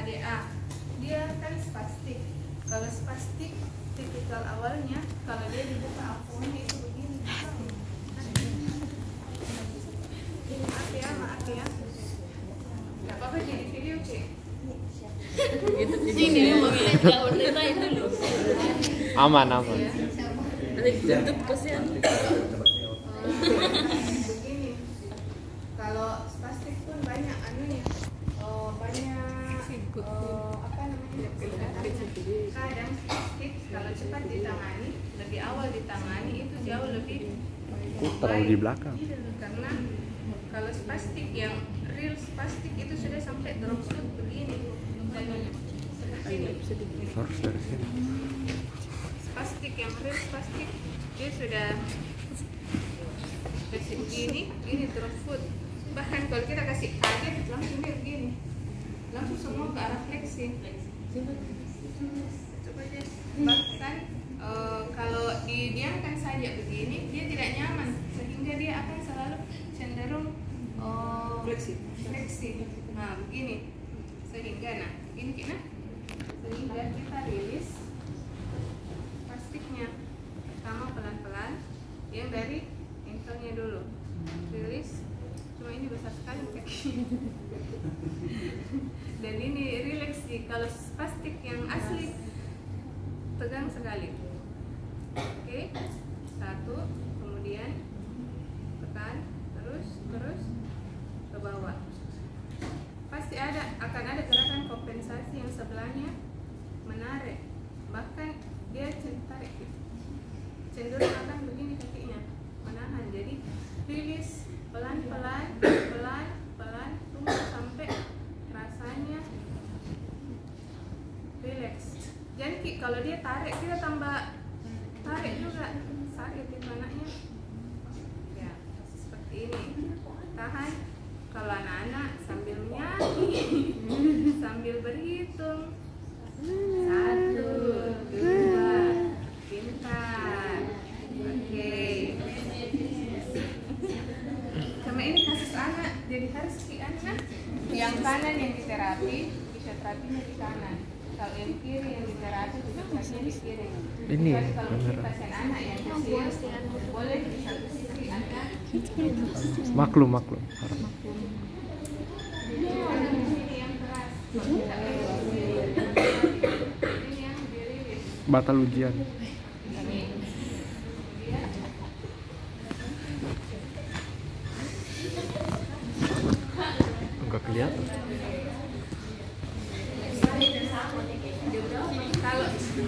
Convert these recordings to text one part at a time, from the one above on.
HDA, dia kan spastik. Kalau spastik tipikal awalnya kalau dia dibuka ampunnya itu begini. Maaf ya. Gak apa-apa jadi video cek. Ini nggak ceritain dulu. Aman. Nanti tutup kasihan. Begini, kalau spastik pun banyak anunya, apa namanya? Kadang spastik kalau cepat ditangani, lebih awal ditangani itu jauh lebih Terlalu di belakang. karena kalau spastik yang real spastik itu sudah sampai drop shoot begini. Harus dari sini. Spastik yang real spastik dia sudah kasih begini, ini drop foot. Bahkan kalau kita kasih kaget langsung dia begini, langsung semua ke arah fleksi. Coba aja. Bahkan kalau didiamkan saja begini, dia tidak nyaman sehingga dia akan selalu cenderung fleksi. Nah begini, sehingga ini sehingga kita rilis plastiknya pertama pelan-pelan, yang dari intelnya dulu rilis. Cuma ini besar sekali kaki. Dan ini relax sih. Kalau plastik yang asli tegang sekali. Oke, satu, kemudian tekan terus ke bawah. Pasti akan ada gerakan kompensasi yang sebelahnya menarik, bahkan dia tarik cenderung akan begini kakinya menahan. Jadi rilis pelan-pelan tunggu sampai rasanya relax. Jadi kalau dia tarik, kita tambah tarik juga, sakit itu anaknya ya, seperti ini. Tahan. Kalau anak-anak sambil menyanyi sambil berhitung 1, 2, pintar. Oke. Sama ini kasus anak, jadi harus si anak yang kanan yang diterapi, fisioterapinya di kanan. Kalau yang kiri yang diterapi, fisioterapinya di kiri. Ini jadi kalau bener. pasien anak yang kecil, boleh di satu sisi anak. Maklum. Ini yang keras. Ini yang dirilis. Batal ujian. Enggak kelihatan.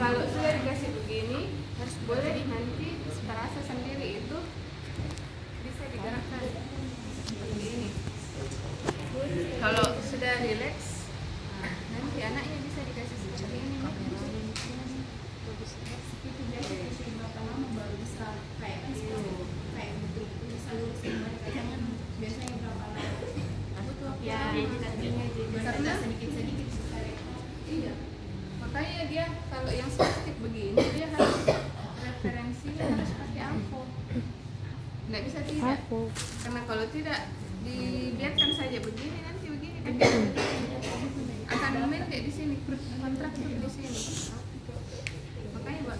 Kalau sudah dikasih begini, harus boleh nanti terasa sendiri itu bisa digerakkan seperti ini. Kalau sudah relax, nanti anaknya bisa dikasih seperti ini. Itu biasa kasih berapa lama baru bisa kayak betul bisa lurusin mereka, jangan biasanya berapa lama. Butuh ya, karena sedikit sekali. Iya. Makanya dia kalau yang spastik begini dia harus referensinya harus pakai ampo. Nggak bisa tidak. Karena kalau tidak dibiarkan saja begini nanti begini kan akan memendek di sini, kontraktur di sini. Makanya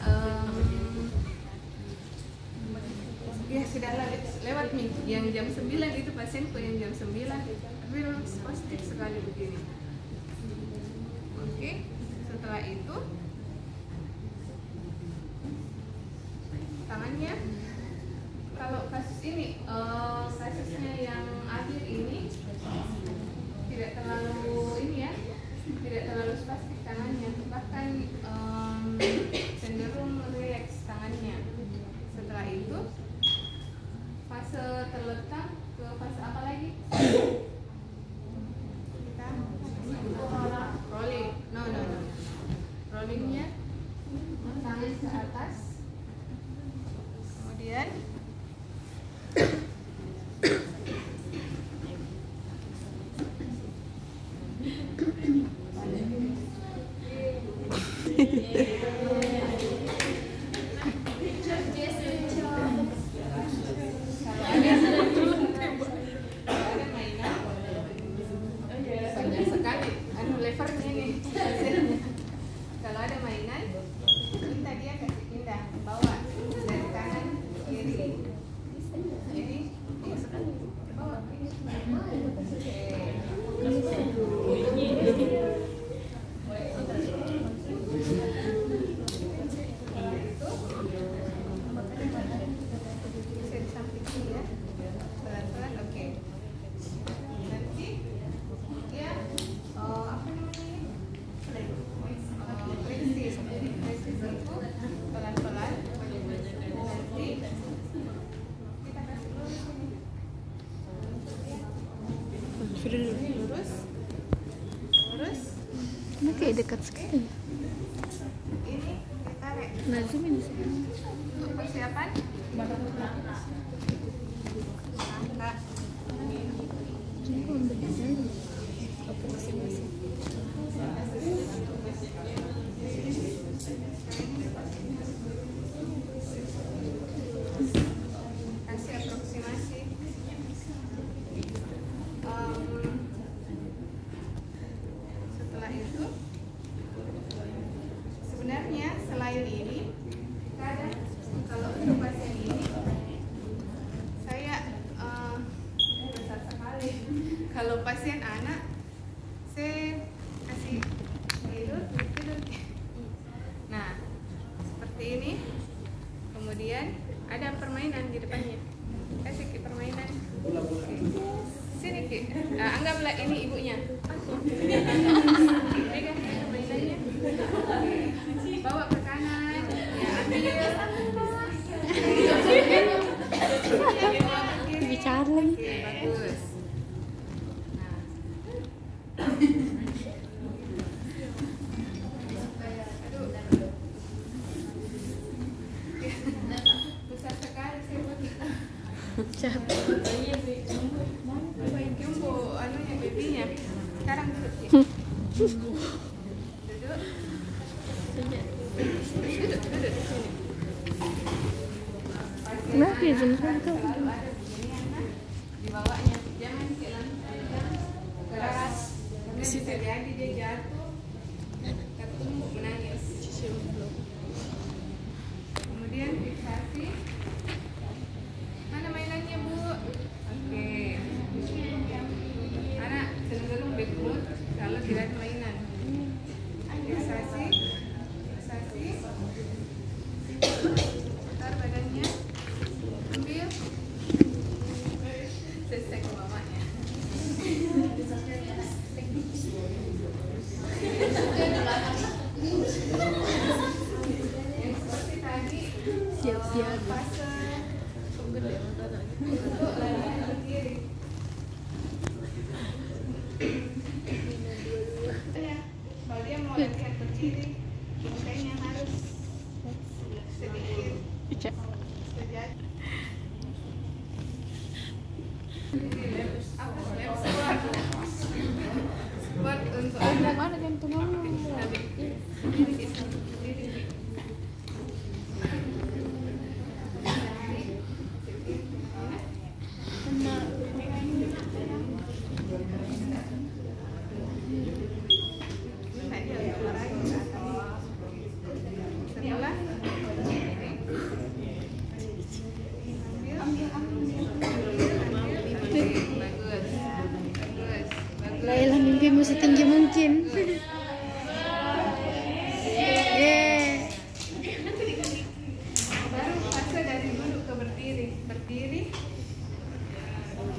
ya sudah lewat nih yang jam 9 itu pasienku yang jam 9 real spastik sekali begini. Oke. Setelah itu tangannya, kalau kasus ini kasusnya yang akhir ini tidak terlalu ini ya, tidak terlalu spastik tangannya, bahkan cenderung relax tangannya. Setelah itu fase terletak ke fase apa lagi? Kita rolling. No. Rollingnya tangan ke atas, kemudian banyak sekali levernya nih. Kalau ada mainan, minta dia kasih pindah, bawa dari kanan ke kiri. Jadi bawa. Lurus. Ini kayak dekat sekali. Ini ditarik. Nah, zoom ini sih. Untuk persiapan. Angkat. Kasih aproksimasi. Setelah itu, sebenarnya selain ini, kadang kalau untuk pasien ini, saya besar sekali. Kalau pasien anak, saya kasih tidur. Nah, seperti ini. Kemudian ada permainan di depannya. Kasih ke permainan. Oke. Sini Ki. Anggaplah ini ibunya. Pegang permainannya. Oke. Bawa ke kanan. Ya, ambil. Bicara lagi. Oke, bagus. Nah. Aduh. Besar sekali saya jumbo anunya babynya. Sekarang duduk ya. Duduk. Duduk di sini. Kenapa ya jam Selalu ada beginian kan di bawahnya. Jangan ke lantai, keras. Karena bisa jadi dia jatuh, tertumbuk menangis. Kemudian fiksasi. Mana mainannya Bu? Oke. Anak cenderung backward kalau tidak ada mainan. Fiksasi. Putar badannya. Ambil. Selesai ke mamanya. Yang seperti tadi. Siap-siap. Fase untuk larian ke kiri. Kalau dia mau latihan berdiri, kayaknya harus sedikit sejat. Squat untuk anak. Mana jantung kamu? Layla mimpimu setinggi mungkin. Baru fase dari duduk ke berdiri. Berdiri.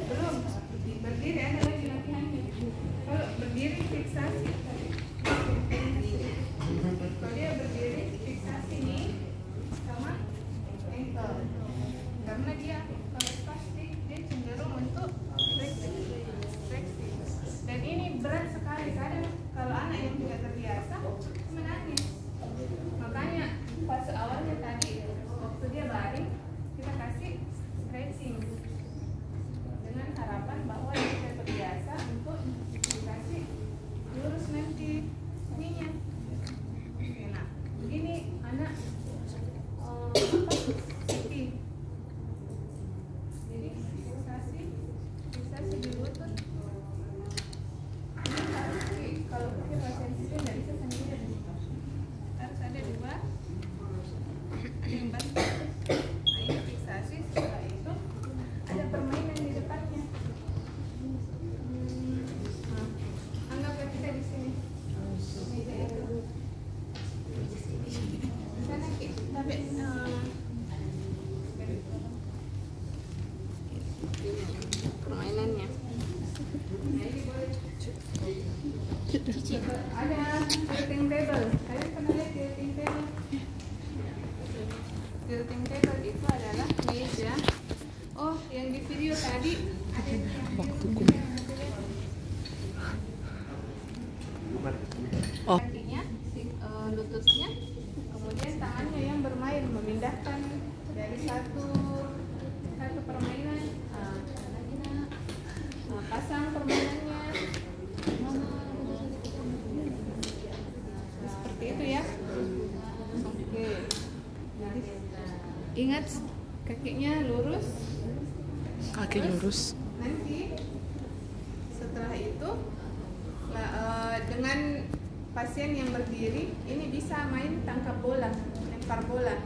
Belum. Berdiri ada lagi latihannya. Kalau berdiri fiksasi. Kalau dia berdiri fiksasi nih sama ankle. Karena dia kalau pasti dia cenderung untuk fleksi. Dan ini berat sekali kadang kalau anak yang tidak terbiasa menangis. Makanya fase awalnya tadi waktu dia baring kita kasih stretching dengan harapan bahwa dia terbiasa untuk dikasih lurus nanti. Ada tilting table. Kalian pernah lihat tilting table? Tilting table itu adalah meja. Oh, yang di video tadi ada yang di video. Oh. Kakinya, lututnya, kemudian tangannya yang bermain memindahkan dari satu permainan. Lagi nak. Pasang permainannya. Seperti itu ya. Oke. Ingat kakinya lurus. Kaki lurus. Nanti setelah itu dengan pasien yang berdiri ini bisa main tangkap bola, lempar bola.